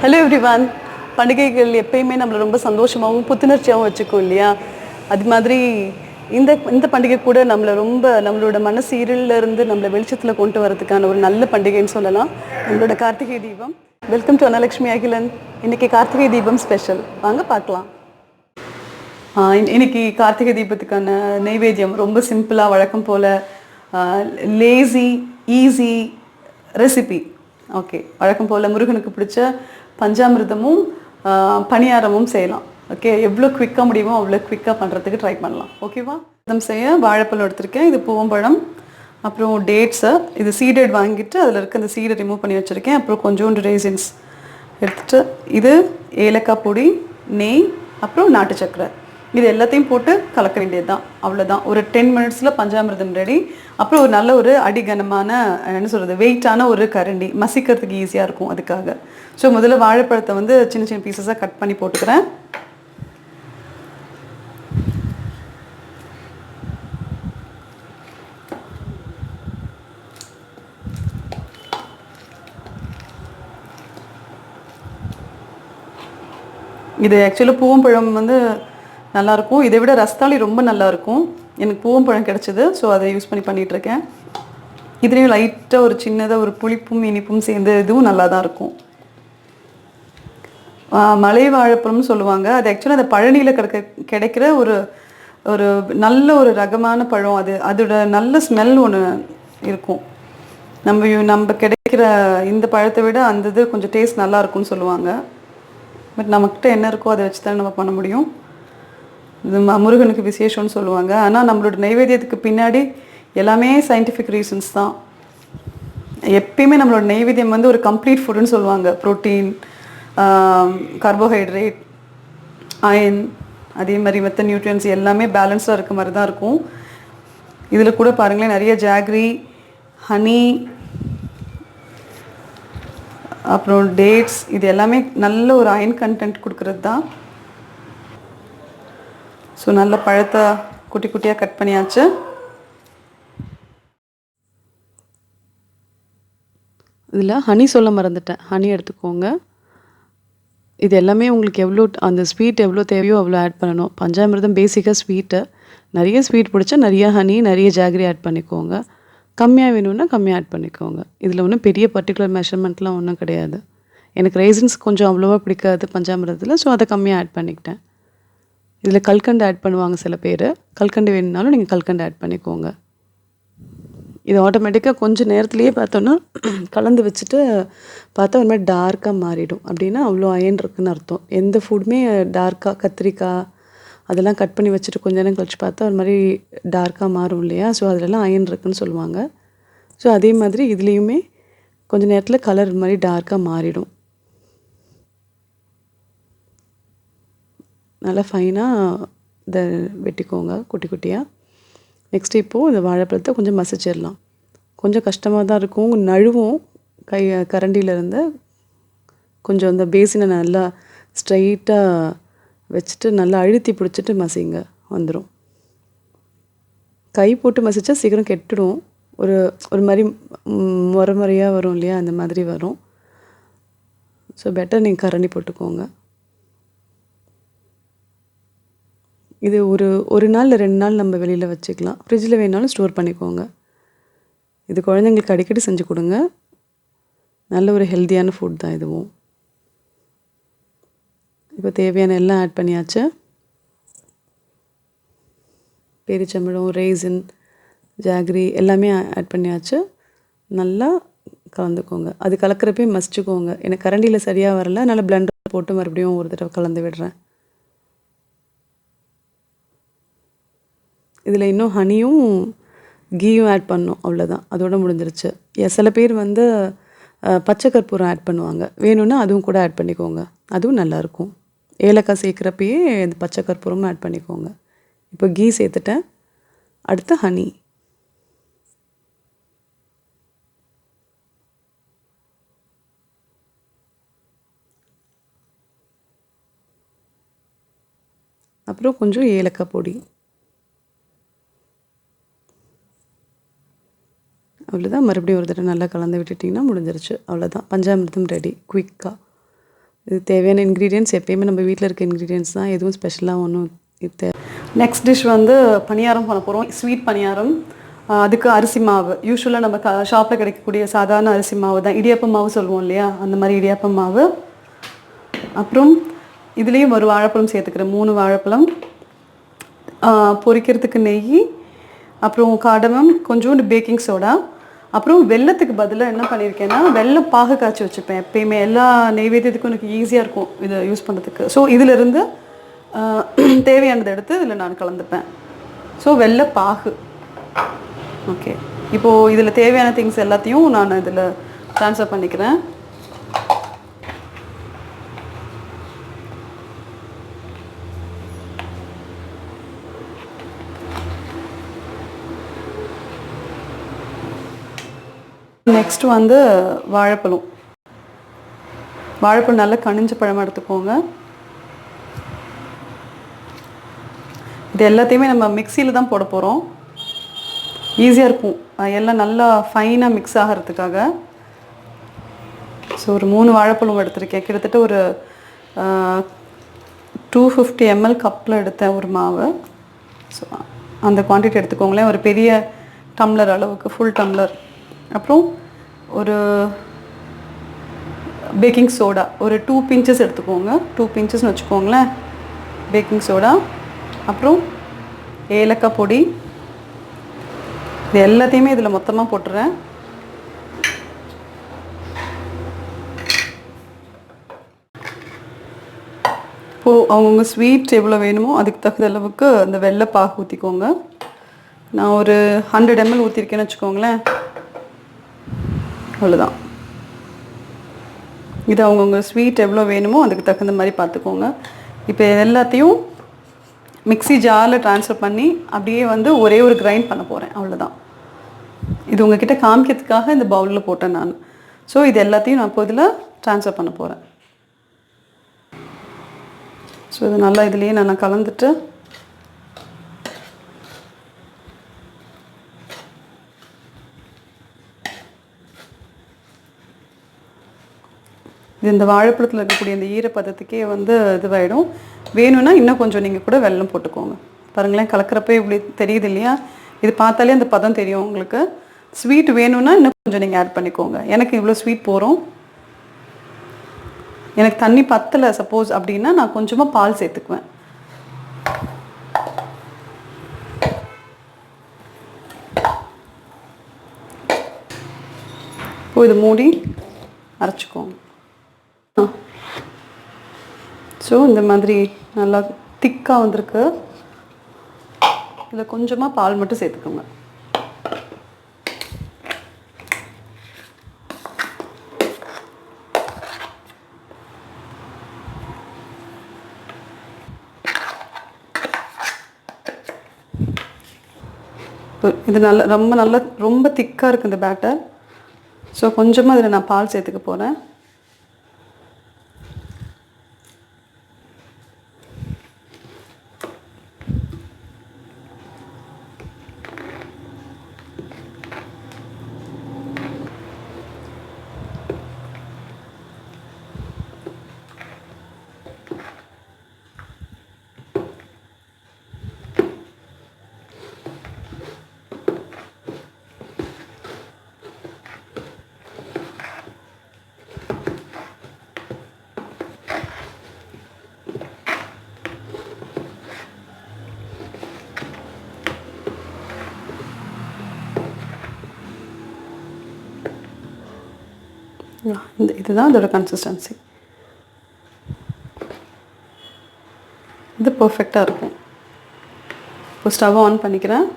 Hello everyone. பண்டிகைகள் எப்பயுமே நம்மளை ரொம்ப சந்தோஷமாகவும் புத்துணர்ச்சியாகவும் வச்சுக்கும் இல்லையா? அது மாதிரி இந்த இந்த பண்டிகை கூட நம்மளை ரொம்ப நம்மளோட மனசு இருளில் இருந்து நம்மளை வெளிச்சத்தில் கொண்டு வரதுக்கான ஒரு நல்ல பண்டிகைன்னு சொல்லலாம். நம்மளோட கார்த்திகை தீபம். Welcome to Analakshmi Akilan. இன்னைக்கு கார்த்திகை தீபம் ஸ்பெஷல், வாங்க பார்க்கலாம். இன்னைக்கு கார்த்திகை தீபத்துக்கான நெய்வேத்தியம் ரொம்ப சிம்பிளாக வழக்கம் போல் லேசி ஈஸி ரெசிபி. ஓகே, வழக்கம் போல் முருகனுக்கு பிடிச்ச பஞ்சாமிர்தமும் பணியாரமும் செய்யலாம். ஓகே, எவ்வளோ குவிக்காக முடியுமோ அவ்வளோ குவிக்காக பண்ணுறதுக்கு ட்ரை பண்ணலாம். ஓகேவா? செய்ய வாழைப்பழம் எடுத்திருக்கேன், இது பூவம்பழம், அப்புறம் டேட்ஸை இது சீடட் வாங்கிட்டு அதில் இருக்க அந்த சீடை ரிமூவ் பண்ணி வச்சுருக்கேன். அப்புறம் கொஞ்சோண்டு ரேசின்ஸ் எடுத்துகிட்டு இது ஏலக்காய் பொடி, நெய், அப்புறம் நாட்டு சக்கரை, இது எல்லாத்தையும் போட்டு கலக்க வேண்டியது தான். அவ்வளோதான். ஒரு 10 மினிட்ஸில் பஞ்சாமிர்தம் ரெடி. அப்புறம் ஒரு நல்ல ஒரு அடிகனமான என்ன சொல்கிறது வெயிட்டான ஒரு கரண்டி, மசிக்கிறதுக்கு ஈஸியாக இருக்கும் அதுக்காக. ஸோ முதல்ல வாழைப்பழத்தை சின்ன சின்ன பீசஸாக கட் பண்ணி போட்டுக்கிறேன். இது ஆக்சுவலாக பூவம்பழம் நல்லாயிருக்கும். இதை விட ரஸ்தாளி ரொம்ப நல்லாயிருக்கும். எனக்கு பூவம்பழம் கிடச்சிது, ஸோ அதை யூஸ் பண்ணி பண்ணிகிட்ருக்கேன். இதுலேயும் லைட்டாக ஒரு சின்னதாக ஒரு புளிப்பும் இனிப்பும் சேர்ந்து இதுவும் நல்லா தான் இருக்கும். மலை வாழைப்பழம்னு சொல்லுவாங்க. அது ஆக்சுவலாக அந்த பழனியில் கிடைக்கிற ஒரு ஒரு நல்ல ஒரு ரகமான பழம். அதோட நல்ல ஸ்மெல் ஒன்று இருக்கும். நம்ம கிடைக்கிற இந்த பழத்தை விட அந்த இது கொஞ்சம் டேஸ்ட் நல்லா இருக்கும்னு சொல்லுவாங்க. பட் நம்மக்கிட்ட என்ன இருக்கோ அதை வச்சு தான் நம்ம பண்ண முடியும். இது முருகனுக்கு விசேஷம்னு சொல்லுவாங்க. ஆனால் நம்மளோட நைவேத்தியத்துக்கு பின்னாடி எல்லாமே சயின்டிஃபிக் ரீசன்ஸ் தான். எப்பயுமே நம்மளோட நைவேத்தியம் ஒரு கம்ப்ளீட் ஃபுட்டுன்னு சொல்லுவாங்க. ப்ரோட்டீன், கார்போஹைட்ரேட், அயன், அதே மாதிரி மற்ற நியூட்ரியன்ஸ் எல்லாமே பேலன்ஸாக இருக்க மாதிரி தான் இருக்கும். இதில் கூட பாருங்களேன், நிறைய ஜாகரி, ஹனி, அப்புறம் டேட்ஸ், இது எல்லாமே நல்ல ஒரு அயன் கண்டென்ட் கொடுக்கறது தான். ஸோ நல்ல பழத்தை குட்டி குட்டியாக கட் பண்ணியாச்சு. இதில் ஹனி சொல்ல மறந்துட்டேன், ஹனி எடுத்துக்கோங்க. இது எல்லாமே உங்களுக்கு எவ்வளோ அந்த ஸ்வீட் எவ்வளோ தேவையோ அவ்வளோ ஆட் பண்ணணும். பஞ்சாமிர்தம் பேசிக்காக ஸ்வீட்டு. நிறைய ஸ்வீட் பிடிச்சா நிறைய ஹனி, நிறைய ஜாகரி ஆட் பண்ணிக்கோங்க. கம்மியாக வேணும்னா கம்மியாக ஆட் பண்ணிக்கோங்க. இதில் ஒன்றும் பெரிய பர்டிகுலர் மெஷர்மெண்ட்லாம் ஒன்றும் கிடையாது. எனக்கு ரைசன்ஸ் கொஞ்சம் அவ்வளோவா பிடிக்காது பஞ்சாமிரதத்தில், ஸோ அதை கம்மியாக ஆட் பண்ணிக்கிட்டேன். இதில் கல்கண்டு ஆட் பண்ணுவாங்க சில பேர். கல்கண்டு வேணும்னாலும் நீங்கள் கல்கண்டு ஆட் பண்ணிக்கோங்க. இது ஆட்டோமேட்டிக்காக கொஞ்சம் நேரத்துலேயே பார்த்தோன்னா கலந்து வச்சுட்டு பார்த்தா ஒரு மாதிரி டார்க்காக மாறிடும். அப்படின்னா அவ்வளோ அயன் இருக்குதுன்னு அர்த்தம். எந்த ஃபுட்டுமே டார்க்காக, கத்திரிக்காய் அதெல்லாம் கட் பண்ணி வச்சுட்டு கொஞ்ச நேரம் கழிச்சு பார்த்தா ஒரு மாதிரி டார்க்காக மாறும் இல்லையா? ஸோ அதிலெல்லாம் அயன் இருக்குதுன்னு சொல்லுவாங்க. ஸோ அதே மாதிரி இதுலேயுமே கொஞ்சம் நேரத்தில் கலர் மாதிரி டார்க்காக மாறிடும். நல்லா ஃபைனாக இதை வெட்டிக்கோங்க குட்டி குட்டியாக. நெக்ஸ்ட் இப்போது இந்த வாழைப்பழத்தை கொஞ்சம் மசிச்சிடலாம். கொஞ்சம் கஷ்டமாக தான் இருக்கும், நழுவும் கரண்டியிலேருந்து. கொஞ்சம் அந்த பேசினை நல்லா ஸ்ட்ரைட்டாக வச்சுட்டு நல்லா அழுத்தி பிடிச்சிட்டு மசிங்க, வந்துடும். கை போட்டு மசித்தா சீக்கிரம் கெட்டுடும். ஒரு மாதிரி முறையாக வரும் இல்லையா? அந்த மாதிரி வரும். ஸோ பெட்டர் நீங்கள் கரண்டி போட்டுக்கோங்க. இது ஒரு நாள் இல்லை 2 நாள் நம்ம வெளியில் வச்சுக்கலாம். ஃப்ரிட்ஜில் வேணாலும் ஸ்டோர் பண்ணிக்கோங்க. இது குழந்தைங்களுக்கு அடிக்கடி செஞ்சு கொடுங்க. நல்ல ஒரு ஹெல்த்தியான ஃபுட் தான் இதுவும். இப்போ தேவையான எல்லாம் ஆட் பண்ணியாச்சு. பேரிச்சம்பழம், ரேசின், ஜாகரி எல்லாமே ஆட் பண்ணியாச்சு. நல்லா கலந்துக்கோங்க. அது கலக்கிறப்பே மசிச்சுக்கோங்க. எனக்கு கரண்டியில் சரியாக வரல, அதனால் பிளெண்டர் போட்டு மறுபடியும் ஒரு தடவை கலந்து விடுறேன். இதில் இன்னும் ஹனியும் கீயும் ஆட் பண்ணணும், அவ்வளோதான். அதோடு முடிஞ்சிருச்சு. சில பேர் பச்சை கற்பூரம் ஆட் பண்ணுவாங்க. வேணும்னா அதுவும் கூட ஆட் பண்ணிக்கோங்க, அதுவும் நல்லாயிருக்கும். ஏலக்காய் சேர்க்குறப்பயே இந்த பச்சை கற்பூரமும் ஆட் பண்ணிக்கோங்க. இப்போ கீ சேர்த்துட்டேன். அடுத்து ஹனி. அப்புறம் கொஞ்சம் ஏலக்காய் பொடி. அவ்வளோதான். மறுபடியும் ஒரு தடவை நல்லா கலந்து விட்டுட்டிங்கன்னா முடிஞ்சிருச்சு. அவ்வளோதான், பஞ்சாமிர்தம் ரெடி குயிக்காக. இது தேவையான இன்க்ரீடியன்ட்ஸ் எப்பயுமே நம்ம வீட்டில் இருக்க இன்க்ரீடியன்ட்ஸ் தான், எதுவும் ஸ்பெஷலாக ஒன்றும் இது. நெக்ஸ்ட் டிஷ் வந்து பணியாரம் பண்ண போகிறோம். ஸ்வீட் பணியாரம். அதுக்கு அரிசி மாவு யூஸ்வலாக நம்ம ஷாப்பில் கிடைக்கக்கூடிய சாதாரண அரிசி மாவு தான், இடியாப்பம் மாவு சொல்லுவோம் இல்லையா, அந்த மாதிரி இடியாப்பம் மாவு. அப்புறம் இதுலேயும் ஒரு வாழைப்பழம் சேர்த்துக்கிறேன், 3 வாழைப்பழம். பொரிக்கிறதுக்கு நெய், அப்புறம் காடமம், கொஞ்சோண்டு பேக்கிங் சோடா. அப்புறம் வெல்லத்துக்கு பதிலாக என்ன பண்ணியிருக்கேன்னா வெல்லம் பாகு காய்ச்சி வச்சுப்பேன் எப்பயுமே. எல்லா நெய்வேத்தியத்துக்கும் எனக்கு ஈஸியாக இருக்கும் இதை யூஸ் பண்ணுறதுக்கு. ஸோ இதிலிருந்து தேவையானதை எடுத்து இதில் நான் கலந்துப்பேன். ஸோ வெல்ல பாகு. ஓகே, இப்போது இதில் தேவையான திங்ஸ் எல்லாத்தையும் நான் இதில் ட்ரான்ஸ்ஃபர் பண்ணிக்கிறேன். நெக்ஸ்ட் வந்து வாழைப்பழம். வாழைப்பழம் நல்லா கனிஞ்ச பழமாக எடுத்துக்கோங்க. இது எல்லாத்தையுமே நம்ம மிக்சியில் தான் போட போகிறோம், ஈஸியாக இருக்கும் எல்லாம் நல்லா ஃபைனாக மிக்ஸ் ஆகிறதுக்காக. ஸோ ஒரு 3 வாழைப்பழம் எடுத்திருக்கேன். கிட்டத்தட்ட ஒரு 250 ml கப்பில் எடுத்தேன் ஒரு மாவு. ஸோ அந்த குவான்டிட்டி எடுத்துக்கோங்களேன், ஒரு பெரிய டம்ளர் அளவுக்கு, ஃபுல் டம்ளர். அப்புறம் ஒரு பேக்கிங் சோடா ஒரு 2 பிஞ்சஸ் எடுத்துக்கோங்க, 2 பிஞ்சஸ்னு வச்சுக்கோங்களேன் பேக்கிங் சோடா. அப்புறம் ஏலக்காய் பொடி. இது எல்லாத்தையுமே இதில் மொத்தமாக போட்டுறேன். இப்போது அவங்கவுங்க ஸ்வீட் எவ்வளோ வேணுமோ அதுக்கு தகுந்த அளவுக்கு அந்த வெள்ளை பாகு ஊற்றிக்கோங்க. நான் ஒரு 100 ml ஊற்றிருக்கேன்னு வச்சுக்கோங்களேன், அவ்வளோதான். இது அவங்கவுங்க ஸ்வீட் எவ்வளோ வேணுமோ அதுக்கு தகுந்த மாதிரி பார்த்துக்கோங்க. இப்போ எல்லாத்தையும் மிக்ஸி ஜாரில் ட்ரான்ஸ்ஃபர் பண்ணி அப்படியே வந்து ஒரே ஒரு கிரைண்ட் பண்ண போகிறேன், அவ்வளோதான். இது உங்ககிட்ட காமிக்கிறதுக்காக இந்த பவுலில் போட்டேன் நான். ஸோ இது எல்லாத்தையும் நான் இப்போ இதில் ட்ரான்ஸ்ஃபர் பண்ண போகிறேன். ஸோ இது நல்லா இதுலேயே நான் கலந்துட்டு இது இந்த வாழைப்பழத்தில் இருக்கக்கூடிய இந்த ஈரப்பதத்துக்கே வந்து இதுவாகிடும். வேணும்னா இன்னும் கொஞ்சம் நீங்கள் கூட வெல்லம் போட்டுக்கோங்க. பாருங்களேன், கலக்கிறப்ப இப்படி தெரியுது இல்லையா, இது பார்த்தாலே அந்த பதம் தெரியும் உங்களுக்கு. ஸ்வீட் வேணும்னா இன்னும் கொஞ்சம் நீங்கள் ஆட் பண்ணிக்கோங்க. எனக்கு இவ்வளோ ஸ்வீட் போகிறோம், எனக்கு தண்ணி பத்தலை சப்போஸ் அப்படின்னா நான் கொஞ்சமாக பால் சேர்த்துக்குவேன். இப்போ இது மூடி அரைச்சிக்கோங்க. ஸோ இந்த மாதிரி நல்லா திக்காக வந்திருக்கு. இதில் கொஞ்சமாக பால் மட்டும் சேர்த்துக்கோங்க. இது ரொம்ப திக்காக இருக்குது இந்த பேட்டர். ஸோ கொஞ்சமாக இதில் நான் பால் சேர்த்துக்க போகிறேன். இதுதான் இதோட கன்சிஸ்டன்சி. இது பர்ஃபெக்டாக இருக்கும். இப்போ ஸ்டவ் ஆன் பண்ணிக்கிறேன்.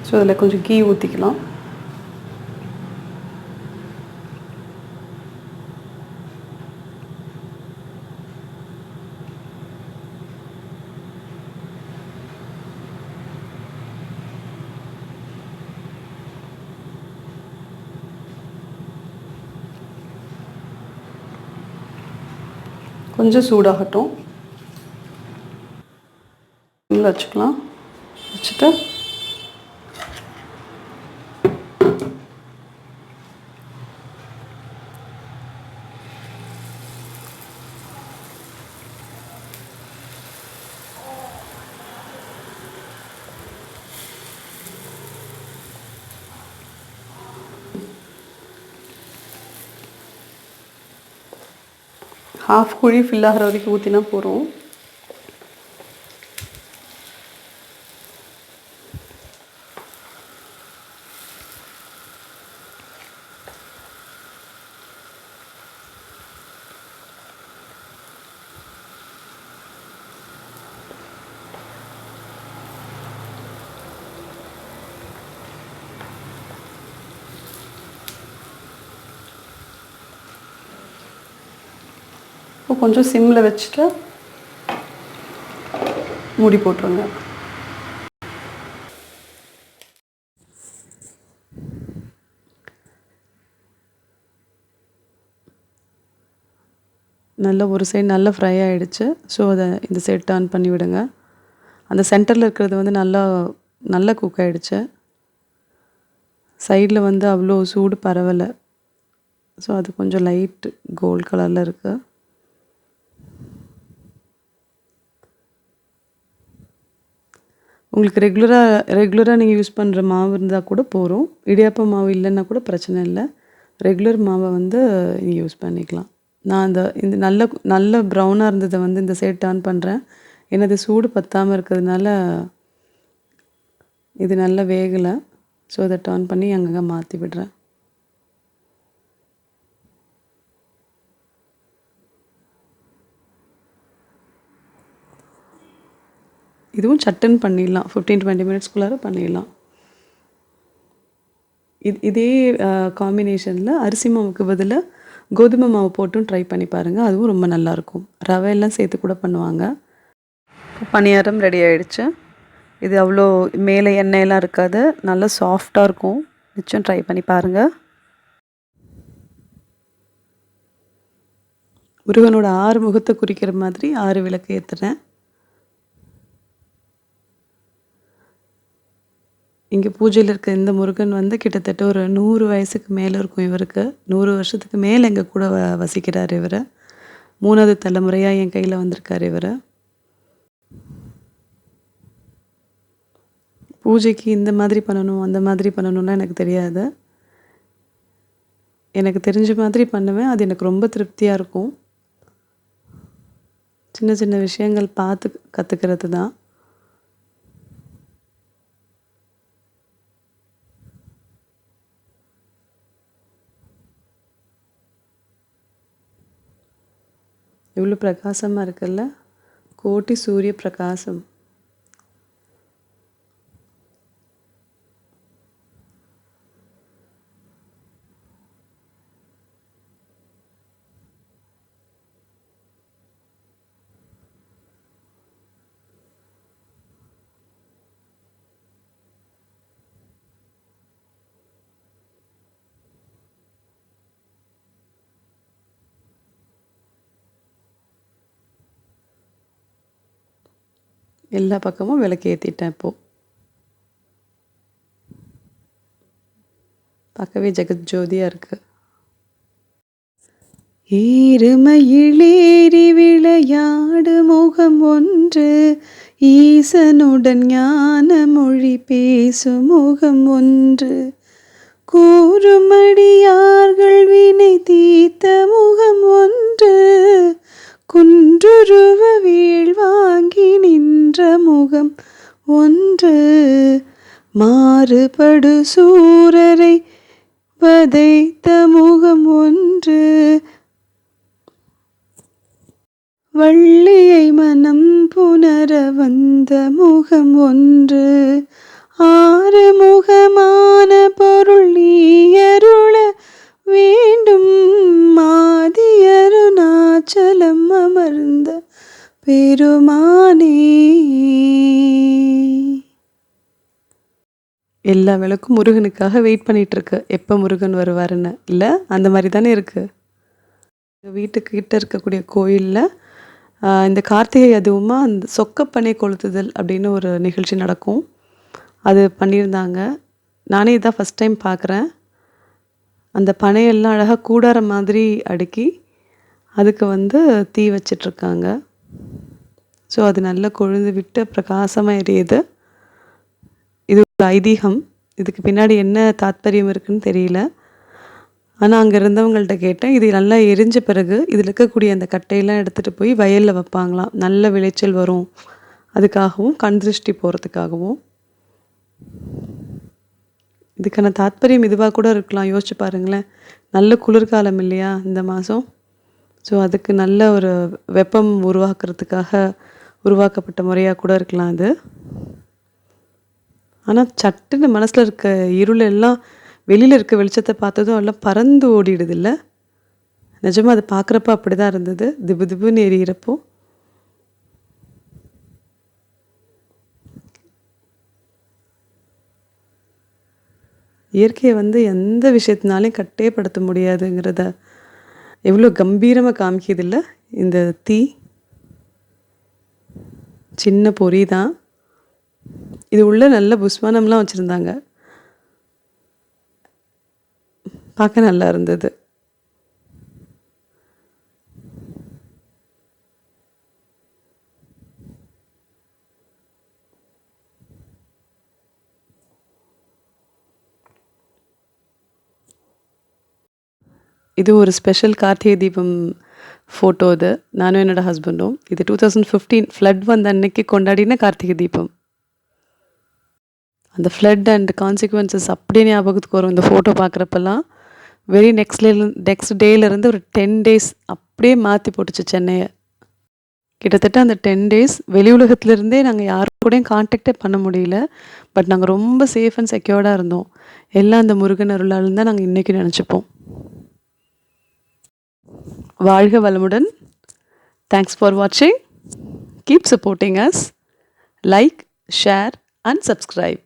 ஸோ அதில் கொஞ்சம் கீ ஊற்றிக்கலாம். கொஞ்சம் சூடாகட்டும். இதில் வச்சுக்கலாம். வச்சுட்டு ஹாஃப் குழி ஃபில் ஆகிற வரைக்கும் ஊற்றினா போகிறோம். இப்போ கொஞ்சம் சிம்மில் வச்சுட்டு மூடி போட்டுருங்க. நல்லா ஒரு சைடு நல்லா ஃப்ரை ஆகிடுச்சு. ஸோ அதை இந்த சைடு டர்ன் பண்ணி விடுங்க. அந்த சென்டரில் இருக்கிறது வந்து நல்லா குக் ஆகிடுச்சு. சைடில் வந்து அவ்வளோ சூடு பரவலை. ஸோ அது கொஞ்சம் லைட் கோல்ட் கலரில் இருக்குது. உங்களுக்கு ரெகுலராக நீங்கள் யூஸ் பண்ணுற மாவு இருந்தால் கூட போகிறோம். இடியாப்ப மாவு இல்லைன்னா கூட பிரச்சனை இல்லை. ரெகுலர் மாவை வந்து நீங்கள் யூஸ் பண்ணிக்கலாம். நான் இந்த நல்ல ப்ரௌனாக இருந்ததை வந்து இந்த சைடு டர்ன் பண்ணுறேன். ஏன்னா அது சூடு பற்றாமல் இருக்கிறதுனால இது நல்லா வேகலை. ஸோ அதை டர்ன் பண்ணி அங்கங்கே மாற்றி விடுறேன். இதுவும் சட்டுன்னு பண்ணிடலாம். 15-20 மினிட்ஸ்குள்ளார பண்ணிடலாம். இதே காம்பினேஷனில் அரிசி மாவுக்கு பதிலாக கோதுமை மாவு போட்டும் ட்ரை பண்ணி பாருங்கள். அதுவும் ரொம்ப நல்லாயிருக்கும். ரவையெல்லாம் சேர்த்து கூட பண்ணுவாங்க. இப்போ பணியாரம் ரெடி ஆகிடுச்சு. இது அவ்வளோ மேலே எண்ணெயெல்லாம் இருக்காது. நல்லா சாஃப்டாக இருக்கும். நிச்சயம் ட்ரை பண்ணி பாருங்கள். முருகனோட 6 முகத்தை குறிக்கிற மாதிரி 6 விளக்கு ஏற்றுறேன். இங்கே பூஜையில் இருக்க இந்த முருகன் வந்து கிட்டத்தட்ட ஒரு 100 வயசுக்கு மேலே இருக்கும். இவருக்கு 100 வருஷத்துக்கு மேலே எங்கள் கூட வசிக்கிறார். இவர் 3வது தலைமுறையாக என் கையில் வந்திருக்கார். இவர் பூஜைக்கு இந்த மாதிரி பண்ணணும் அந்த மாதிரி பண்ணணும்னா எனக்கு தெரியாது. எனக்கு தெரிஞ்ச மாதிரி பண்ணுவேன். அது எனக்கு ரொம்ப திருப்தியாக இருக்கும். சின்ன சின்ன விஷயங்கள் பார்த்து கற்றுக்கிறது தான். இவ்வளோ பிரகாசமாக இருக்குல்ல. கோட்டி சூரிய பிரகாசம். எல்லா பக்கமும் விளக்கு ஏற்றிட்டேன். இப்போது பார்க்கவே ஜெகஜோதியாக இருக்குது. ஏறுமயிலேறி விளையாடு முகம் ஒன்று, ஈசனுடன் ஞான மொழி பேசும் முகம் ஒன்று, கூறுமடியார்கள் வினை தீர்த்த முகம் ஒன்று, குன்றுருவ வீழ் வாங்கி நின்ற முகம் ஒன்று, மாறுபடு சூரரை வதைத்த முகம் ஒன்று, வள்ளியை மனம் புணர வந்த முகம் ஒன்று, ஆறு முகமான பொருள் நீயருள வேண்டும், ஆதியருணாச்சலம் அமர்ந்த பெருமானே. எல்லா விளக்கும் முருகனுக்காக வெயிட் பண்ணிட்டு இருக்கு. எப்போ முருகன் வருவாருன்னு இல்லை, அந்த மாதிரி தானே இருக்குது. வீட்டுக்கு கிட்ட இருக்கக்கூடிய கோயிலில் இந்த கார்த்திகை அதுவுமா அந்த சொக்கப்பனை கொளுத்துதல் அப்படின்னு ஒரு நிகழ்ச்சி நடக்கும். அது பண்ணியிருந்தாங்க. நானே இதான் ஃபஸ்ட் டைம் பார்க்குறேன். அந்த பனையெல்லாம் அழகாக கூடாரம் மாதிரி அடுக்கி அதுக்கு வந்து தீ வச்சிட்ருக்காங்க. ஸோ அது நல்லா கொழுந்து விட்டு பிரகாசமாக எரியுது. இது ஒரு ஐதீகம். இதுக்கு பின்னாடி என்ன தாத்பரியம் இருக்குன்னு தெரியல. ஆனால் அங்கே இருந்தவங்கள்ட்ட கேட்டேன். இது நல்லா எரிஞ்ச பிறகு இதில் இருக்கக்கூடிய அந்த கட்டையெல்லாம் எடுத்துகிட்டு போய் வயலில் வைப்பாங்களாம். நல்ல விளைச்சல் வரும் அதுக்காகவும், கண் திருஷ்டி போகிறதுக்காகவும். இதுக்கான தாத்பரியம் இதுவாக கூட இருக்கலாம். யோசிச்சு பாருங்களேன். நல்ல குளிர்காலம் இல்லையா இந்த மாதம். ஸோ அதுக்கு நல்ல ஒரு வெப்பம் உருவாக்குறதுக்காக உருவாக்கப்பட்ட முறையாக கூட இருக்கலாம் அது. ஆனால் சட்டுன்னு மனசில் இருக்க இருள் எல்லாம் வெளியில் இருக்க வெளிச்சத்தை பார்த்ததும் எல்லாம் பறந்து ஓடிடுதில்ல. நிஜமாக அதை பார்க்குறப்ப அப்படி தான் இருந்தது. திபு திபுன்னு எரியிறப்போ. இயற்கையை வந்து எந்த விஷயத்தினாலையும் கட்டேப்படுத்த முடியாதுங்கிறத எவ்வளோ கம்பீரமாக காமிக்கிதில்ல இந்த தீ. சின்ன பொறி தான். இது உள்ள நல்ல புஷ்வானம்லாம் வச்சுருந்தாங்க. பார்க்க நல்லா இருந்தது. இது ஒரு ஸ்பெஷல் கார்த்திகை தீபம் ஃபோட்டோ. இது நானும் என்னோடய ஹஸ்பண்டும். இது 2015 ஃப்ளட் வந்த அன்னைக்கு கொண்டாடின கார்த்திகை தீபம். அந்த ஃப்ளட் அண்ட் கான்சிக்வன்சஸ் அப்படியே ஞாபகத்துக்கு வரும் இந்த ஃபோட்டோ பார்க்குறப்பெல்லாம். வெரி நெக்ஸ்ட் டேலேருந்து ஒரு 10 days அப்படியே மாற்றி போட்டுச்சு சென்னையை. கிட்டத்தட்ட அந்த 10 days வெளி உலகத்துலேருந்தே நாங்கள் யாரு கூடயும் கான்டாக்டே பண்ண முடியல. பட் நாங்கள் ரொம்ப சேஃப் அண்ட் செக்யூர்டாக இருந்தோம். எல்லாம் அந்த முருகன் அருளால் தான் நாங்கள் இன்றைக்கி நினச்சிப்போம். வாழ்க வளமுடன். தேங்க்ஸ் ஃபார் வாட்சிங். Keep supporting us. Like, share and subscribe.